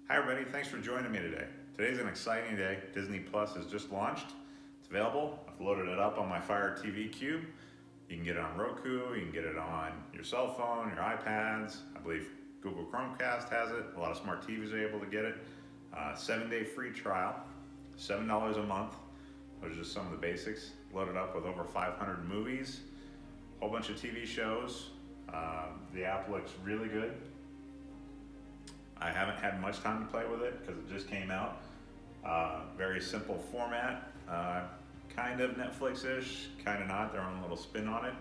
Hi everybody, thanks for joining me today. Today's an exciting day. Disney Plus has just launched. It's available. I've loaded it up on my Fire TV Cube. You can get it on Roku, you can get it on your cell phone, your iPads. I believe Google Chromecast has it. A lot of smart TVs are able to get it. 7-day free trial, $7 a month. Those are just some of the basics. Loaded up with over 500 movies, a whole bunch of TV shows. The app looks really good. I haven't had much time to play with it because it just came out. Very simple format, kind of Netflix-ish, kind of not, their own little spin on it.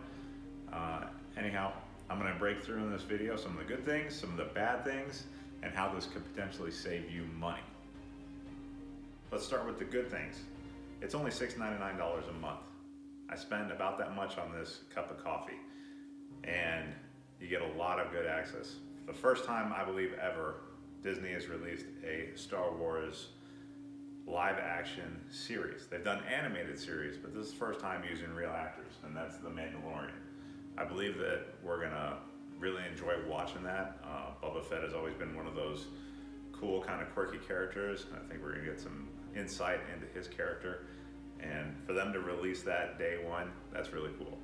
Anyhow, I'm going to break through in this video some of the good things, some of the bad things, and how this could potentially save you money. Let's start with the good things. It's only $6.99 a month. I spend about that much on this cup of coffee, and you get a lot of good access. For the first time, I believe ever, Disney has released a Star Wars live action series. They've done animated series, but this is the first time using real actors, and that's The Mandalorian. I believe that we're gonna really enjoy watching that. Boba Fett has always been one of those cool, kind of quirky characters. I think we're gonna get some insight into his character, and for them to release that day one, that's really cool.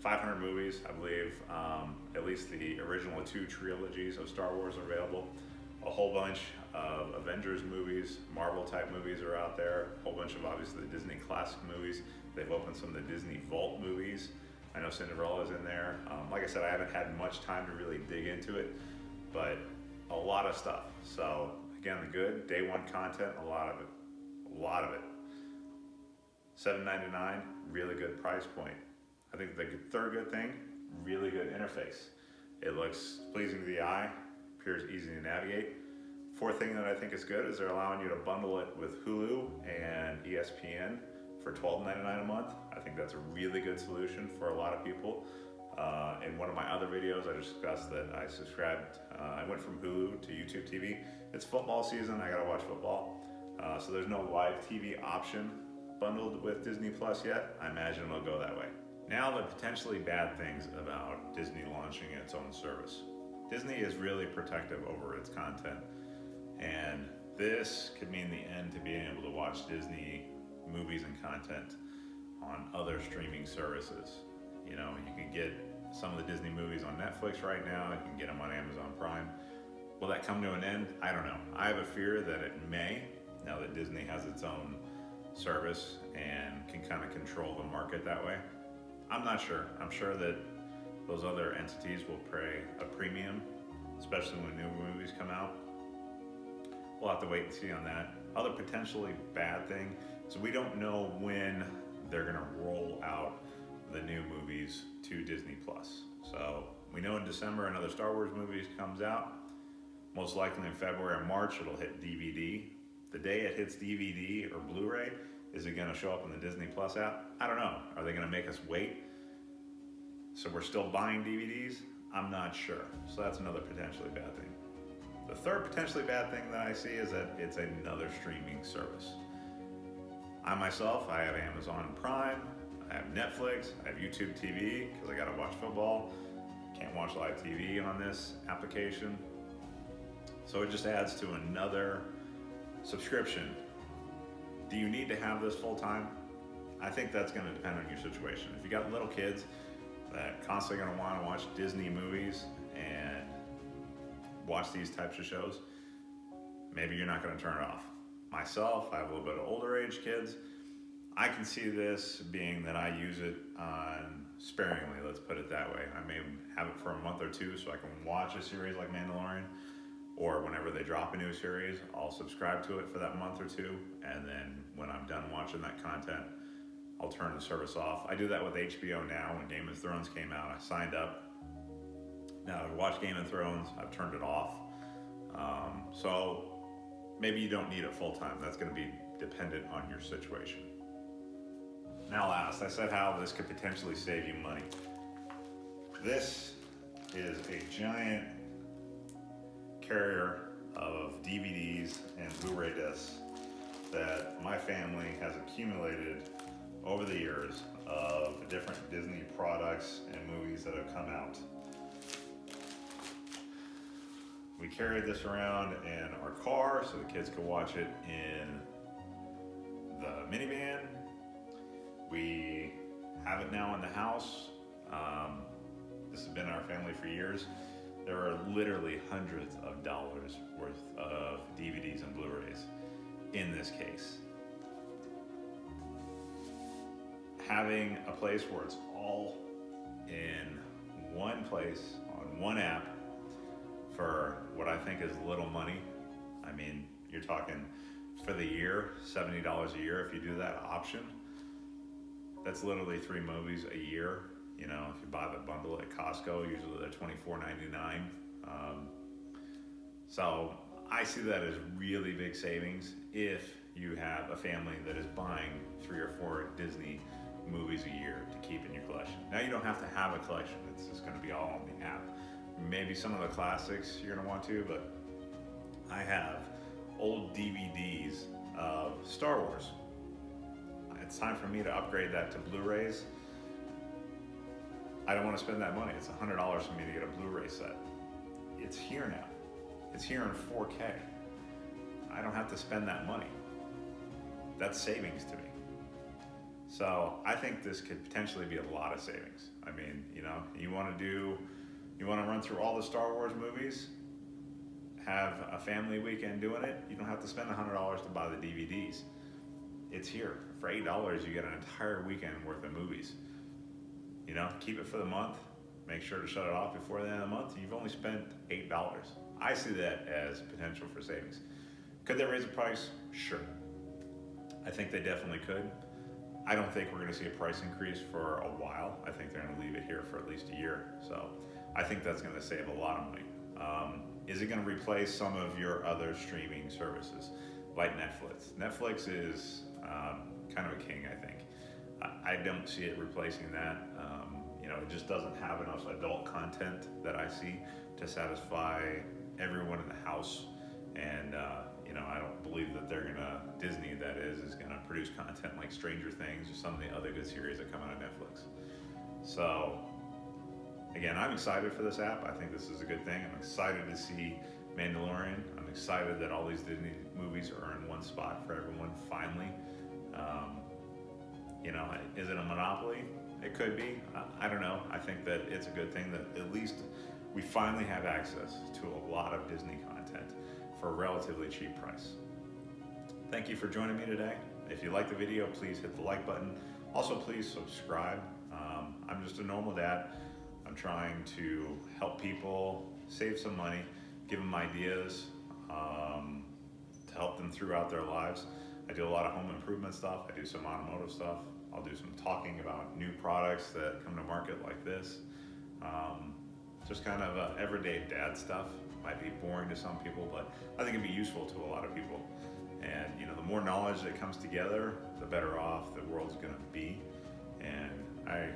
500 movies, I believe. At least the original two trilogies of Star Wars are available. A whole bunch of Avengers movies, Marvel type movies are out there. A whole bunch of obviously the Disney classic movies. They've opened some of the Disney Vault movies. I know Cinderella's in there. Like I said, I haven't had much time to really dig into it, but a lot of stuff. So again, the good, day one content, a lot of it. $7.99, really good price point. I think the third good thing, really good interface. It looks pleasing to the eye, appears easy to navigate. Fourth thing that I think is good is they're allowing you to bundle it with Hulu and ESPN for $12.99 a month. I think that's a really good solution for a lot of people. In one of my other videos, I discussed that I subscribed, I went from Hulu to YouTube TV. It's football season, I gotta watch football. So there's no live TV option bundled with Disney Plus yet. I imagine it'll go that way. Now the potentially bad things about Disney launching its own service. Disney is really protective over its content, and this could mean the end to being able to watch Disney movies and content on other streaming services. You know, you can get some of the Disney movies on Netflix right now, you can get them on Amazon Prime. Will that come to an end? I don't know. I have a fear that it may, now that Disney has its own service and can kind of control the market that way. I'm not sure. I'm sure that those other entities will pay a premium, especially when new movies come out. We'll have to wait and see on that. Other potentially bad thing is we don't know when they're gonna roll out the new movies to Disney Plus. So we know in December another Star Wars movie comes out. Most likely in February or March it'll hit DVD. The day it hits DVD or Blu-ray, is it gonna show up in the Disney Plus app? I don't know. Are they gonna make us wait? So we're still buying DVDs? I'm not sure. So that's another potentially bad thing. The third potentially bad thing that I see is that it's another streaming service. I myself, I have Amazon Prime, I have Netflix, I have YouTube TV, because I gotta watch football. Can't watch live TV on this application. So it just adds to another subscription. Do you need to have this full time? I think that's gonna depend on your situation. If you got little kids that constantly gonna wanna watch Disney movies and watch these types of shows, maybe you're not gonna turn it off. Myself, I have a little bit of older age kids. I can see this being that I use it on sparingly, let's put it that way. I may have it for a month or two so I can watch a series like Mandalorian, or whenever they drop a new series, I'll subscribe to it for that month or two, and then when I'm done watching that content, I'll turn the service off. I do that with HBO now. When Game of Thrones came out, I signed up. Now I've watched Game of Thrones, I've turned it off. So maybe you don't need it full time. That's gonna be dependent on your situation. Now last, I said how this could potentially save you money. This is a giant carrier of DVDs and Blu-ray discs that my family has accumulated over the years of different Disney products and movies that have come out. We carried this around in our car so the kids could watch it in the minivan. We have it now in the house. This has been in our family for years. There are literally hundreds of dollars worth of DVDs and Blu-rays in this case. Having a place where it's all in one place, on one app, for what I think is little money. I mean, you're talking for the year, $70 a year if you do that option. That's literally 3 movies a year. You know, if you buy the bundle at Costco, usually they're $24.99. So I see that as really big savings if you have a family that is buying 3 or 4 Disney movies a year to keep in your collection. Now you don't have to have a collection, it's just gonna be all on the app. Maybe some of the classics you're gonna want to, but I have old DVDs of Star Wars. It's time for me to upgrade that to Blu-rays. I don't want to spend that money. It's $100 for me to get a Blu-ray set. It's here now. It's here in 4K. I don't have to spend that money. That's savings to me. So I think this could potentially be a lot of savings. I mean, you know, you want to run through all the Star Wars movies, have a family weekend doing it, you don't have to spend $100 to buy the DVDs. It's here. For $8, you get an entire weekend worth of movies. You know, keep it for the month. Make sure to shut it off before the end of the month. You've only spent $8. I see that as potential for savings. Could they raise the price? Sure. I think they definitely could. I don't think we're going to see a price increase for a while. I think they're going to leave it here for at least a year. So I think that's going to save a lot of money. Is it going to replace some of your other streaming services like Netflix? Netflix is kind of a king, I think. I don't see it replacing that. You know, it just doesn't have enough adult content that I see to satisfy everyone in the house. And you know, I don't believe that Disney that is gonna produce content like Stranger Things or some of the other good series that come out of Netflix. So again, I'm excited for this app. I think this is a good thing. I'm excited to see Mandalorian. I'm excited that all these Disney movies are in one spot for everyone finally. You know, is it a monopoly? It could be. I don't know. I think that it's a good thing that at least we finally have access to a lot of Disney content for a relatively cheap price. Thank you for joining me today. If you like the video, please hit the like button. Also, please subscribe. I'm just a normal dad. I'm trying to help people save some money, give them ideas to help them throughout their lives. I do a lot of home improvement stuff. I do some automotive stuff. I'll do some talking about new products that come to market like this. Just kind of everyday dad stuff. Might be boring to some people, but I think it'd be useful to a lot of people. And you know, the more knowledge that comes together, the better off the world's gonna be. And I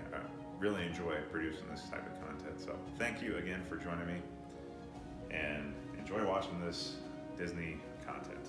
really enjoy producing this type of content. So thank you again for joining me, and enjoy watching this Disney content.